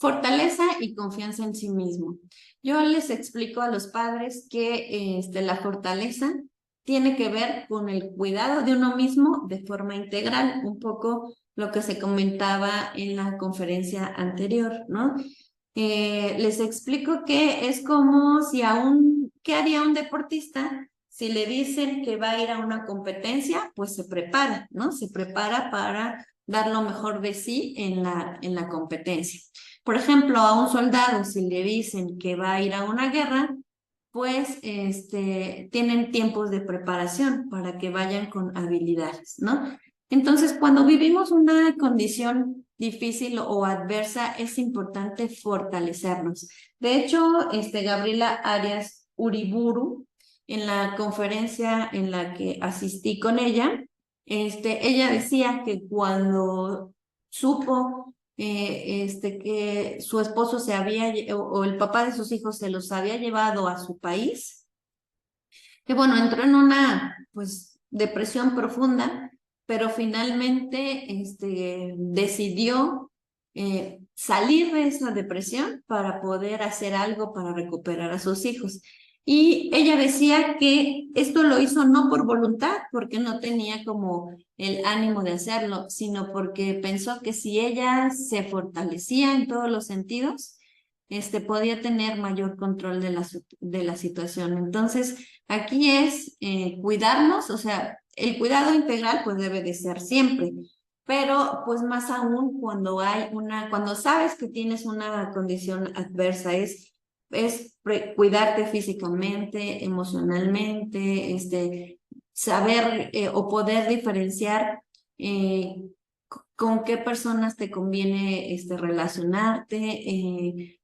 Fortaleza y confianza en sí mismo. Yo les explico a los padres que la fortaleza tiene que ver con el cuidado de uno mismo de forma integral, un poco lo que se comentaba en la conferencia anterior, ¿no? Les explico que es como si ¿qué haría un deportista? Si le dicen que va a ir a una competencia, pues se prepara, ¿no? Se prepara para dar lo mejor de sí en la competencia. Por ejemplo, a un soldado, si le dicen que va a ir a una guerra, pues tienen tiempos de preparación para que vayan con habilidades, ¿no? Entonces, cuando vivimos una condición difícil o adversa, es importante fortalecernos. De hecho, Gabriela Arias Uriburu, en la conferencia en la que asistí con ella, ella decía que cuando supo que su esposo o el papá de sus hijos se los había llevado a su país, que bueno, entró en una pues depresión profunda, pero finalmente decidió salir de esa depresión para poder hacer algo para recuperar a sus hijos. Y ella decía que esto lo hizo no por voluntad, porque no tenía como el ánimo de hacerlo, sino porque pensó que si ella se fortalecía en todos los sentidos, podía tener mayor control de la situación. Entonces, aquí es cuidarnos, o sea, el cuidado integral pues debe de ser siempre, pero pues más aún cuando cuando sabes que tienes una condición adversa, es cuidarte físicamente, emocionalmente, saber o poder diferenciar con qué personas te conviene relacionarte,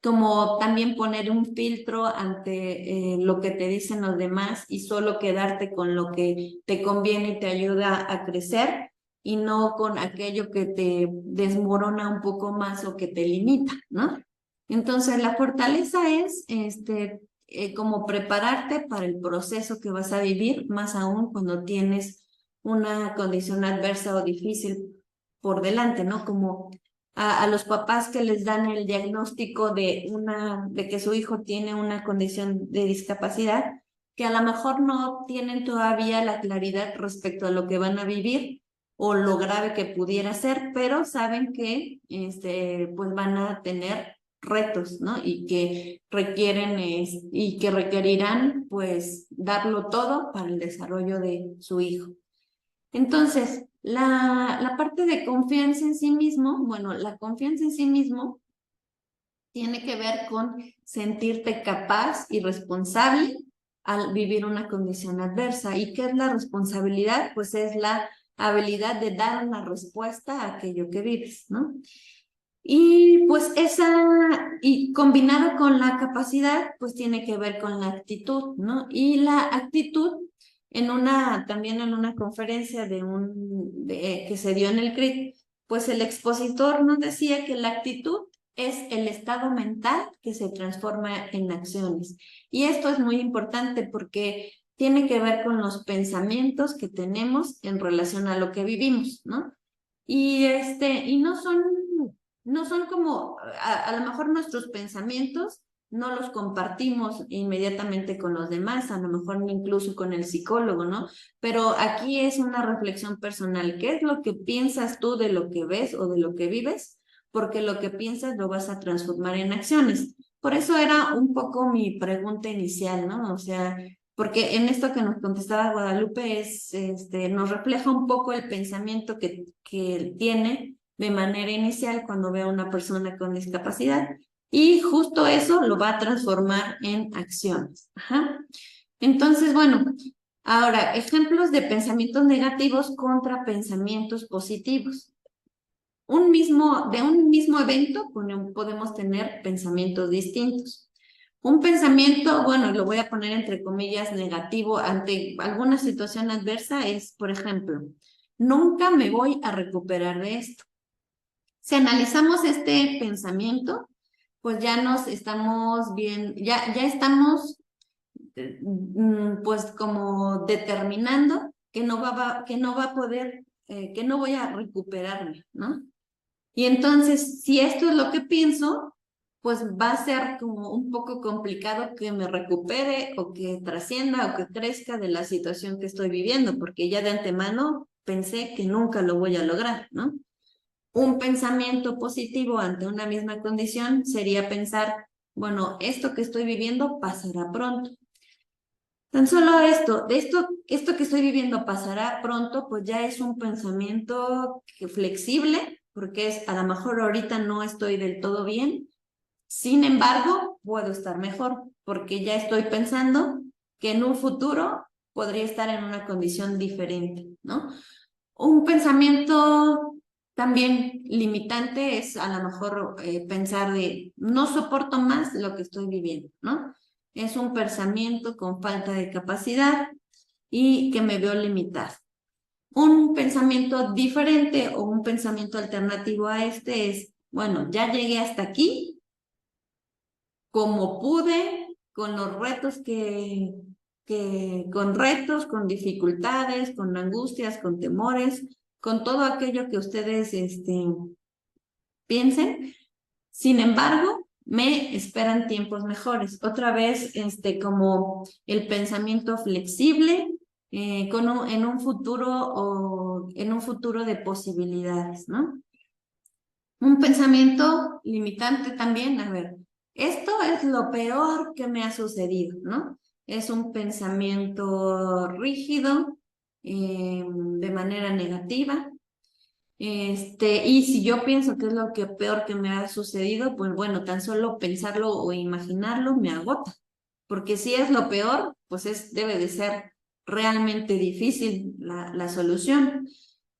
como también poner un filtro ante lo que te dicen los demás y solo quedarte con lo que te conviene y te ayuda a crecer y no con aquello que te desmorona un poco más o que te limita, ¿no? Entonces, la fortaleza es como prepararte para el proceso que vas a vivir, más aún cuando tienes una condición adversa o difícil por delante, ¿no? Como a los papás que les dan el diagnóstico de que su hijo tiene una condición de discapacidad, que a lo mejor no tienen todavía la claridad respecto a lo que van a vivir o lo grave que pudiera ser, pero saben que pues van a tener retos, ¿no? Y que requerirán pues darlo todo para el desarrollo de su hijo. Entonces, la parte de confianza en sí mismo, bueno, la confianza en sí mismo tiene que ver con sentirte capaz y responsable al vivir una condición adversa. ¿Y qué es la responsabilidad? Pues es la habilidad de dar una respuesta a aquello que vives, ¿no? Y pues y combinado con la capacidad, pues tiene que ver con la actitud, ¿no? Y la actitud, también en una conferencia que se dio en el CRIT, pues el expositor nos decía que la actitud es el estado mental que se transforma en acciones. Y esto es muy importante porque tiene que ver con los pensamientos que tenemos en relación a lo que vivimos, ¿no? Y no son como, a lo mejor nuestros pensamientos no los compartimos inmediatamente con los demás, a lo mejor incluso con el psicólogo, ¿no? Pero aquí es una reflexión personal. ¿Qué es lo que piensas tú de lo que ves o de lo que vives? Porque lo que piensas lo vas a transformar en acciones. Por eso era un poco mi pregunta inicial, ¿no? O sea, porque en esto que nos contestaba Guadalupe nos refleja un poco el pensamiento que él tiene de manera inicial cuando ve a una persona con discapacidad y justo eso lo va a transformar en acciones. Ajá. Entonces, bueno, ahora, ejemplos de pensamientos negativos contra pensamientos positivos. De un mismo evento podemos tener pensamientos distintos. Un pensamiento, bueno, lo voy a poner entre comillas, negativo ante alguna situación adversa es, por ejemplo, nunca me voy a recuperar de esto. Si analizamos este pensamiento, pues ya nos estamos bien, ya estamos pues como determinando que no va a poder, que no voy a recuperarme, ¿no? Y entonces, si esto es lo que pienso, pues va a ser como un poco complicado que me recupere o que trascienda o que crezca de la situación que estoy viviendo, porque ya de antemano pensé que nunca lo voy a lograr, ¿no? Un pensamiento positivo ante una misma condición sería pensar, bueno, esto que estoy viviendo pasará pronto. Tan solo esto que estoy viviendo pasará pronto, pues ya es un pensamiento flexible, porque es, a lo mejor ahorita no estoy del todo bien, sin embargo, puedo estar mejor, porque ya estoy pensando que en un futuro podría estar en una condición diferente, ¿no? Un pensamiento también limitante es a lo mejor pensar de no soporto más lo que estoy viviendo, ¿no? Es un pensamiento con falta de capacidad y que me veo limitada. Un pensamiento diferente o un pensamiento alternativo a este es, bueno, ya llegué hasta aquí, como pude, con los retos con retos, con dificultades, con angustias, con temores, con todo aquello que ustedes piensen. Sin embargo, me esperan tiempos mejores. Otra vez, como el pensamiento flexible, en un futuro o en un futuro de posibilidades, ¿no? Un pensamiento limitante también, a ver, esto es lo peor que me ha sucedido, ¿no? Es un pensamiento rígido, de manera negativa. Y si yo pienso que es lo que peor que me ha sucedido, pues bueno, tan solo pensarlo o imaginarlo me agota. Porque si es lo peor, pues debe de ser realmente difícil la solución.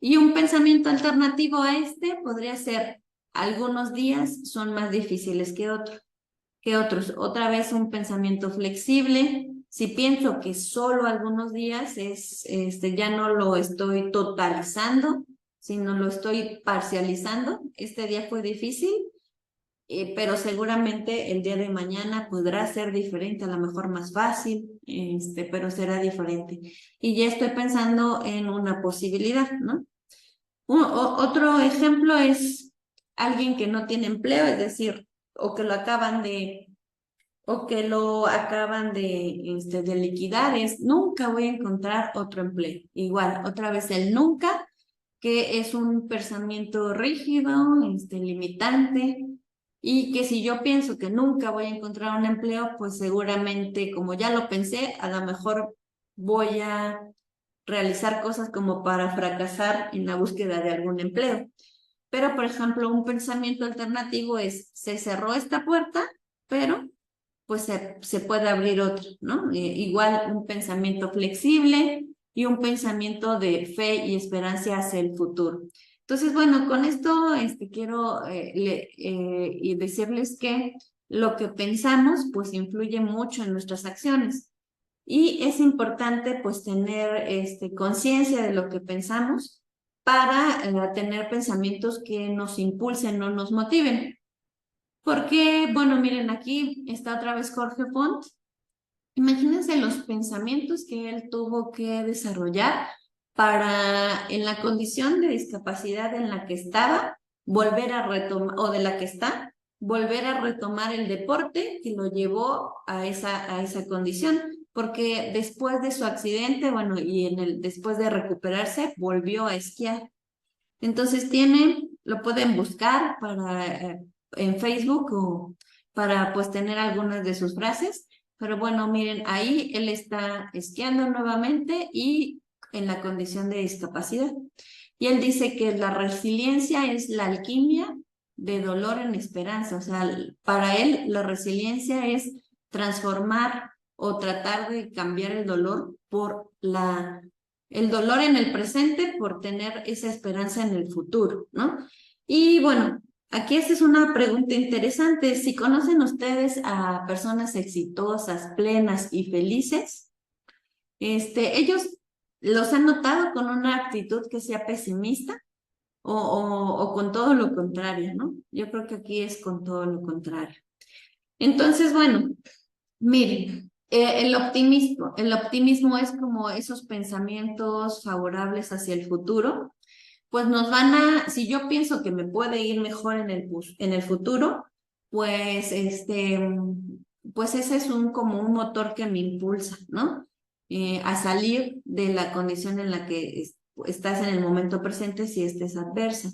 Y un pensamiento alternativo a este podría ser, algunos días son más difíciles que otros. Otra vez un pensamiento flexible. Si pienso que solo algunos días ya no lo estoy totalizando, sino lo estoy parcializando. Este día fue difícil, pero seguramente el día de mañana podrá ser diferente, a lo mejor más fácil, pero será diferente. Y ya estoy pensando en una posibilidad, ¿no? Otro ejemplo es alguien que no tiene empleo, es decir, o que lo acaban de, o que lo acaban de liquidar, es nunca voy a encontrar otro empleo. Igual, otra vez el nunca, que es un pensamiento rígido, limitante, y que si yo pienso que nunca voy a encontrar un empleo, pues seguramente, como ya lo pensé, a lo mejor voy a realizar cosas como para fracasar en la búsqueda de algún empleo. Pero, por ejemplo, un pensamiento alternativo es, se cerró esta puerta, pero pues se puede abrir otra, ¿no? Igual un pensamiento flexible y un pensamiento de fe y esperanza hacia el futuro. Entonces, bueno, con esto quiero y decirles que lo que pensamos pues influye mucho en nuestras acciones. Y es importante pues tener conciencia de lo que pensamos para tener pensamientos que nos impulsen, no nos motiven. Porque, bueno, miren, aquí está otra vez Jorge Font. Imagínense los pensamientos que él tuvo que desarrollar para, en la condición de discapacidad en la que estaba, volver a retomar, o de la que está, volver a retomar el deporte que lo llevó a esa condición. Porque después de su accidente, bueno, y después de recuperarse, volvió a esquiar. Entonces lo pueden buscar en Facebook o para pues tener algunas de sus frases. Pero bueno, miren, ahí él está esquiando nuevamente y en la condición de discapacidad. Y él dice que la resiliencia es la alquimia de dolor en esperanza. O sea, para él la resiliencia es transformar o tratar de cambiar el dolor por el dolor en el presente por tener esa esperanza en el futuro, ¿no? Y bueno, aquí esta es una pregunta interesante. Si conocen ustedes a personas exitosas, plenas y felices, ellos los han notado con una actitud que sea pesimista o con todo lo contrario, ¿no? Yo creo que aquí es con todo lo contrario. Entonces, bueno, miren, el optimismo es como esos pensamientos favorables hacia el futuro, pues si yo pienso que me puede ir mejor en el futuro, pues pues ese es como un motor que me impulsa, ¿no? A salir de la condición en la que estás en el momento presente si esta es adversa.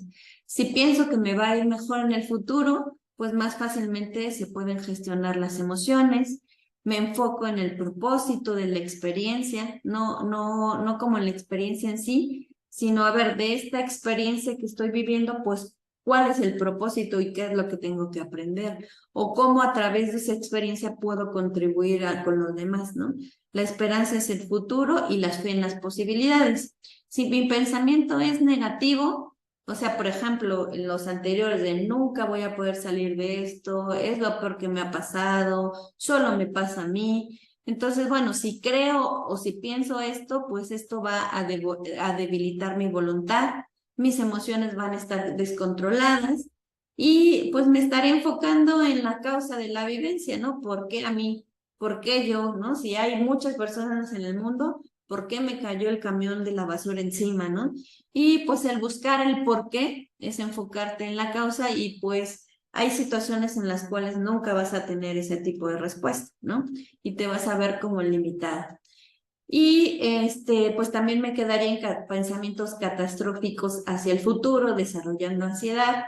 Si pienso que me va a ir mejor en el futuro, pues más fácilmente se pueden gestionar las emociones. Me enfoco en el propósito de la experiencia, no como en la experiencia en sí, sino a ver, de esta experiencia que estoy viviendo, pues, ¿cuál es el propósito y qué es lo que tengo que aprender? O cómo a través de esa experiencia puedo contribuir con los demás, ¿no? La esperanza es el futuro y la fe en las posibilidades. Si mi pensamiento es negativo, o sea, por ejemplo, en los anteriores de nunca voy a poder salir de esto, es lo peor que me ha pasado, solo me pasa a mí. Entonces, bueno, si creo o si pienso esto, pues esto va a debilitar mi voluntad, mis emociones van a estar descontroladas y pues me estaré enfocando en la causa de la vivencia, ¿no? ¿Por qué a mí? ¿Por qué yo? ¿No? Si hay muchas personas en el mundo, ¿por qué me cayó el camión de la basura encima? ¿No? Y pues el buscar el por qué es enfocarte en la causa y pues hay situaciones en las cuales nunca vas a tener ese tipo de respuesta, ¿no? Y te vas a ver como limitada. Y pues también me quedaría en pensamientos catastróficos hacia el futuro, desarrollando ansiedad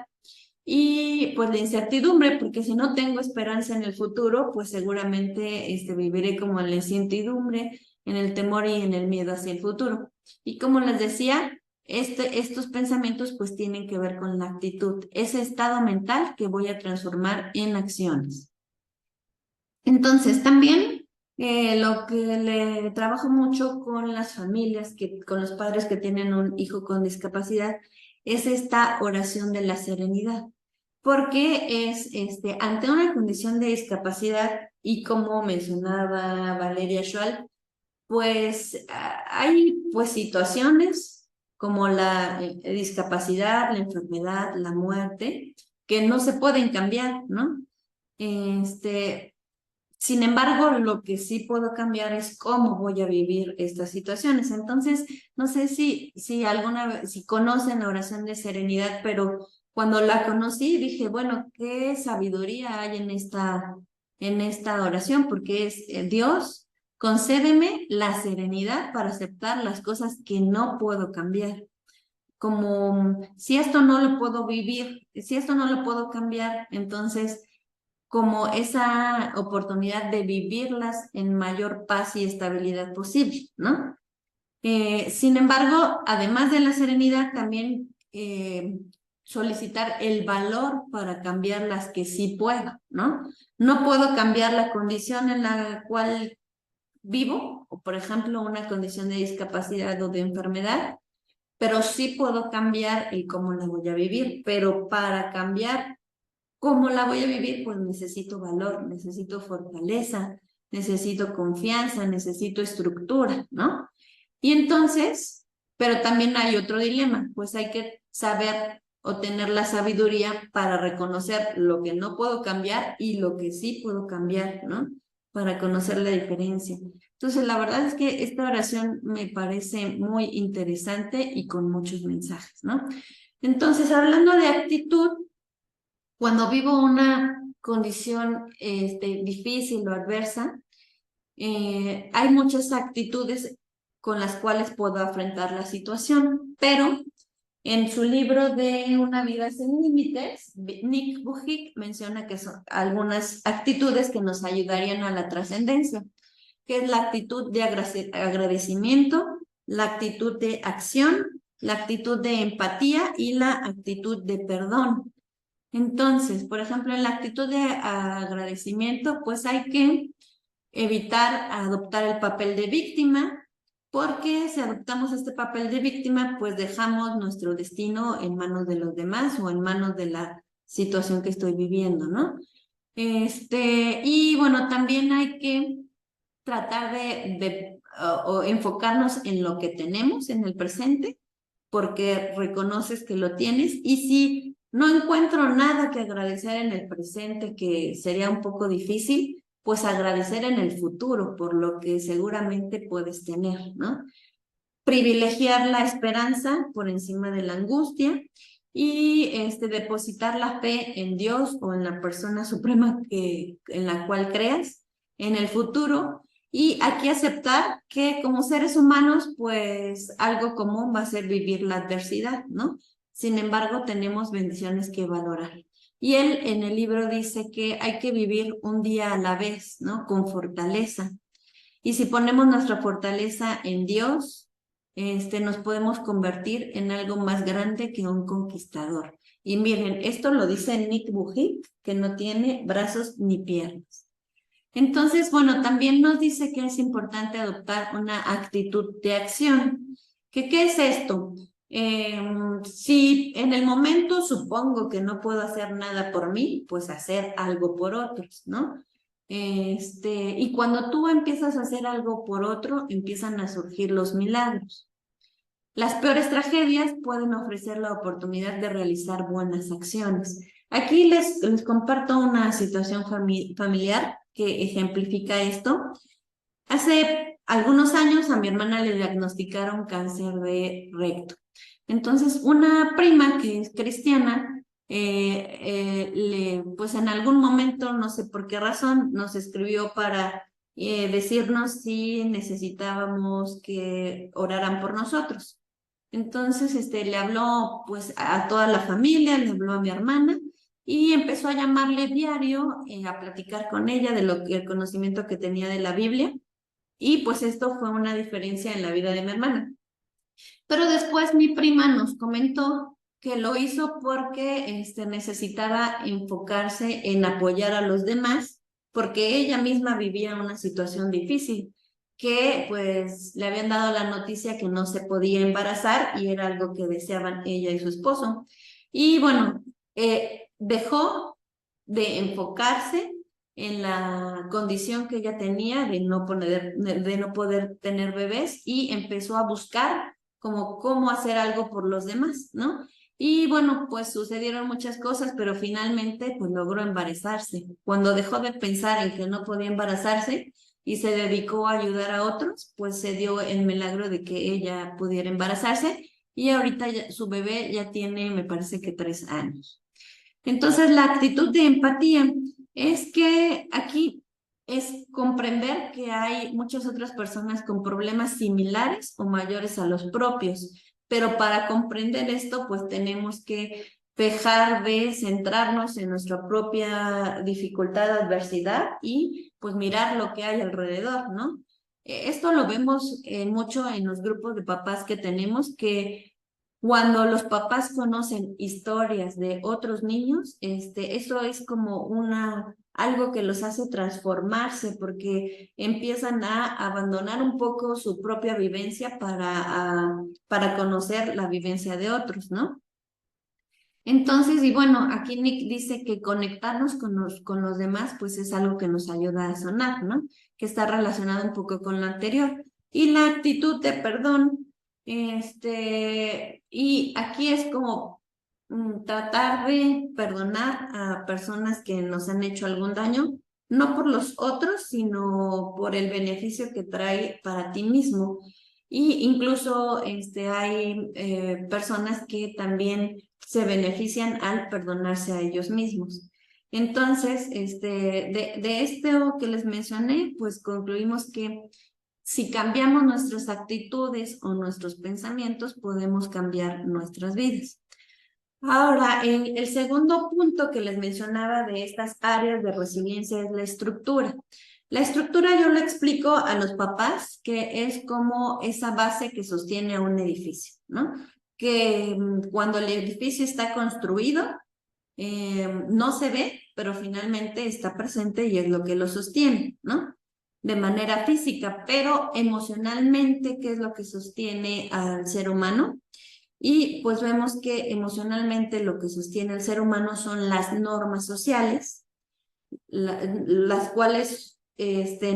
y pues la incertidumbre, porque si no tengo esperanza en el futuro, pues seguramente viviré como en la incertidumbre, en el temor y en el miedo hacia el futuro. Y como les decía, estos pensamientos pues tienen que ver con la actitud, ese estado mental que voy a transformar en acciones. Entonces, también lo que le trabajo mucho con las familias, con los padres que tienen un hijo con discapacidad, es esta oración de la serenidad, porque es ante una condición de discapacidad y como mencionaba Valeria Schwal, pues hay pues situaciones como la discapacidad, la enfermedad, la muerte, que no se pueden cambiar, ¿no? Sin embargo, lo que sí puedo cambiar es cómo voy a vivir estas situaciones. Entonces, no sé si alguna vez, si conocen la oración de serenidad, pero cuando la conocí dije, bueno, qué sabiduría hay en esta oración, porque es Dios, concédeme la serenidad para aceptar las cosas que no puedo cambiar. Como si esto no lo puedo vivir, si esto no lo puedo cambiar, entonces como esa oportunidad de vivirlas en mayor paz y estabilidad posible, ¿no? Sin embargo, además de la serenidad, también solicitar el valor para cambiar las que sí puedo, ¿no? No puedo cambiar la condición en la cual vivo, o por ejemplo, una condición de discapacidad o de enfermedad, pero sí puedo cambiar el cómo la voy a vivir, pero para cambiar ¿cómo la voy a vivir? Pues necesito valor, necesito fortaleza, necesito confianza, necesito estructura, ¿no? Y entonces, pero también hay otro dilema, pues hay que saber o tener la sabiduría para reconocer lo que no puedo cambiar y lo que sí puedo cambiar, ¿no? Para conocer la diferencia. Entonces, la verdad es que esta oración me parece muy interesante y con muchos mensajes, ¿no? Entonces, hablando de actitud, cuando vivo una condición difícil o adversa, hay muchas actitudes con las cuales puedo afrontar la situación, pero en su libro de Una vida sin límites, Nick Bujic menciona que son algunas actitudes que nos ayudarían a la trascendencia, que es la actitud de agradecimiento, la actitud de acción, la actitud de empatía y la actitud de perdón. Entonces, por ejemplo, en la actitud de agradecimiento, pues hay que evitar adoptar el papel de víctima, porque si adoptamos este papel de víctima, pues dejamos nuestro destino en manos de los demás o en manos de la situación que estoy viviendo, ¿no? Y bueno, también hay que tratar o enfocarnos en lo que tenemos en el presente, porque reconoces que lo tienes, y si no encuentro nada que agradecer en el presente, que sería un poco difícil, pues agradecer en el futuro por lo que seguramente puedes tener, ¿no? privilegiar la esperanza por encima de la angustia y depositar la fe en Dios o en la persona suprema en la cual creas en el futuro. Y aquí aceptar que como seres humanos, pues algo común va a ser vivir la adversidad, ¿no? Sin embargo, tenemos bendiciones que valorar. Y él en el libro dice que hay que vivir un día a la vez, ¿no? Con fortaleza. Y si ponemos nuestra fortaleza en Dios, nos podemos convertir en algo más grande que un conquistador. Y miren, esto lo dice Nick Vujicic, que no tiene brazos ni piernas. Entonces, bueno, también nos dice que es importante adoptar una actitud de acción. ¿Qué es esto? Si en el momento supongo que no puedo hacer nada por mí, pues hacer algo por otros, ¿no? Y cuando tú empiezas a hacer algo por otro, empiezan a surgir los milagros. Las peores tragedias pueden ofrecer la oportunidad de realizar buenas acciones. Aquí les comparto una situación familiar que ejemplifica esto. Hace algunos años a mi hermana le diagnosticaron cáncer de recto. Entonces, una prima que es cristiana, pues en algún momento, no sé por qué razón, nos escribió para decirnos si necesitábamos que oraran por nosotros. Entonces, le habló pues a toda la familia, le habló a mi hermana y empezó a llamarle diario, a platicar con ella de el conocimiento que tenía de la Biblia. Y pues esto fue una diferencia en la vida de mi hermana. Pero después mi prima nos comentó que lo hizo porque necesitaba enfocarse en apoyar a los demás, porque ella misma vivía una situación difícil, que pues le habían dado la noticia que no se podía embarazar y era algo que deseaban ella y su esposo. Y bueno, dejó de enfocarse en la condición que ella tenía de no poder tener bebés y empezó a buscar como cómo hacer algo por los demás, ¿no? Y bueno, pues sucedieron muchas cosas, pero finalmente pues logró embarazarse. Cuando dejó de pensar en que no podía embarazarse y se dedicó a ayudar a otros, pues se dio el milagro de que ella pudiera embarazarse y ahorita su bebé ya tiene, me parece que 3 años. Entonces, la actitud de empatía es que aquí es comprender que hay muchas otras personas con problemas similares o mayores a los propios, pero para comprender esto, pues tenemos que dejar de centrarnos en nuestra propia dificultad, adversidad y pues mirar lo que hay alrededor, ¿no? Esto lo vemos mucho en los grupos de papás que tenemos, que cuando los papás conocen historias de otros niños, eso es como algo que los hace transformarse porque empiezan a abandonar un poco su propia vivencia para conocer la vivencia de otros, ¿no? Entonces, y bueno, aquí Nick dice que conectarnos con los demás, pues es algo que nos ayuda a sanar, ¿no? Que está relacionado un poco con lo anterior. Y la actitud de perdón, y aquí es como tratar de perdonar a personas que nos han hecho algún daño, no por los otros, sino por el beneficio que trae para ti mismo. Y incluso hay personas que también se benefician al perdonarse a ellos mismos. Entonces, de esto que les mencioné, pues concluimos que si cambiamos nuestras actitudes o nuestros pensamientos, podemos cambiar nuestras vidas. Ahora, el segundo punto que les mencionaba de estas áreas de resiliencia es la estructura. La estructura yo lo explico a los papás que es como esa base que sostiene a un edificio, ¿no? Que cuando el edificio está construido, no se ve, pero finalmente está presente y es lo que lo sostiene, ¿no? De manera física, pero emocionalmente, ¿qué es lo que sostiene al ser humano? Y pues vemos que emocionalmente lo que sostiene al ser humano son las normas sociales, las cuales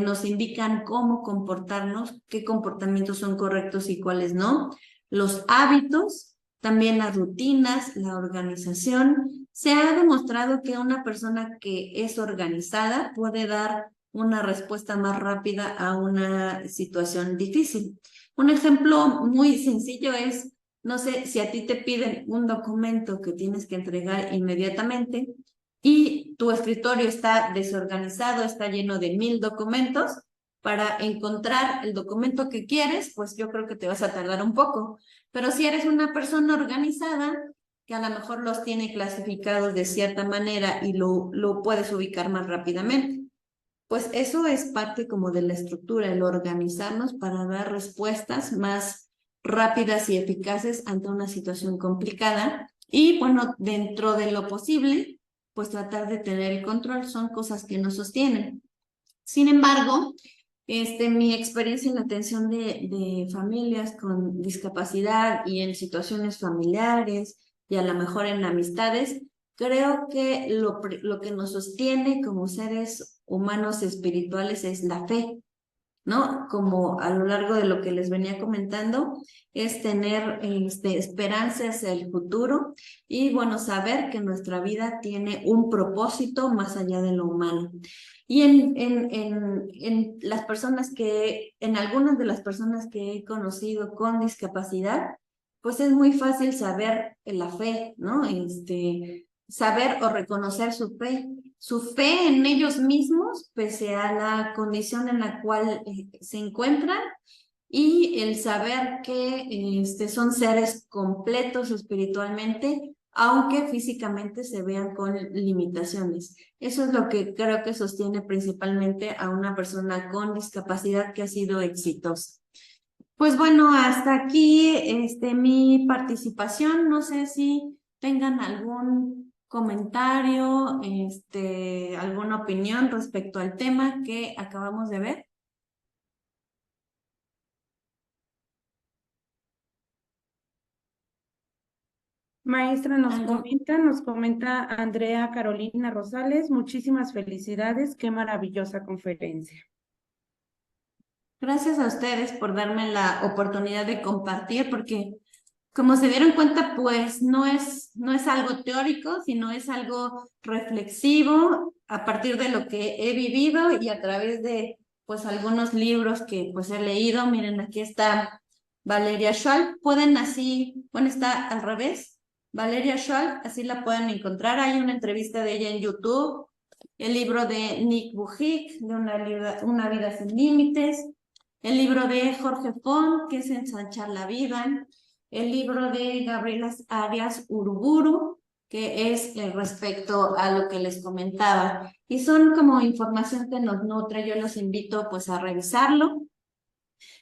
nos indican cómo comportarnos, qué comportamientos son correctos y cuáles no, los hábitos, también las rutinas, la organización. Se ha demostrado que una persona que es organizada puede dar una respuesta más rápida a una situación difícil. Un ejemplo muy sencillo es, no sé, si a ti te piden un documento que tienes que entregar inmediatamente y tu escritorio está desorganizado, está lleno de 1000 documentos, para encontrar el documento que quieres, pues yo creo que te vas a tardar un poco. Pero si eres una persona organizada, que a lo mejor los tiene clasificados de cierta manera y lo puedes ubicar más rápidamente. Pues eso es parte como de la estructura, el organizarnos para dar respuestas más rápidas y eficaces ante una situación complicada. Y bueno, dentro de lo posible, pues tratar de tener el control son cosas que nos sostienen. Sin embargo, mi experiencia en la atención de familias con discapacidad y en situaciones familiares y a lo mejor en amistades, creo que lo que nos sostiene como seres humanos espirituales es la fe, ¿no? Como a lo largo de lo que les venía comentando, es tener esperanza hacia el futuro y, bueno, saber que nuestra vida tiene un propósito más allá de lo humano. Y en las personas en algunas de las personas que he conocido con discapacidad, pues es muy fácil saber la fe, ¿no? Saber o reconocer su fe en ellos mismos, pese a la condición en la cual se encuentran, y el saber que son seres completos espiritualmente, aunque físicamente se vean con limitaciones. Eso es lo que creo que sostiene principalmente a una persona con discapacidad que ha sido exitosa. Pues bueno, hasta aquí mi participación. No sé si tengan algún comentario, alguna opinión respecto al tema que acabamos de ver. Maestra, ¿Algo? nos comenta Andrea Carolina Rosales, muchísimas felicidades, qué maravillosa conferencia. Gracias a ustedes por darme la oportunidad de compartir, porque como se dieron cuenta, pues no es algo teórico, sino es algo reflexivo a partir de lo que he vivido y a través de pues algunos libros que pues he leído. Miren, aquí está Valeria Schwalb. Pueden así, bueno, está al revés. Valeria Schwalb, así la pueden encontrar. Hay una entrevista de ella en YouTube. El libro de Nick Bujic, de una vida sin límites. El libro de Jorge Font, que es Ensanchar la vida. El libro de Gabriela Arias Uruburu, que es respecto a lo que les comentaba. Y son como información que nos nutre. Yo los invito pues a revisarlo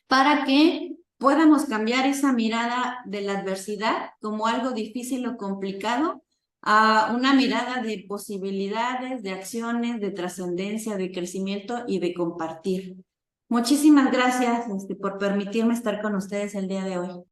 para que podamos cambiar esa mirada de la adversidad como algo difícil o complicado a una mirada de posibilidades, de acciones, de trascendencia, de crecimiento y de compartir. Muchísimas gracias por permitirme estar con ustedes el día de hoy.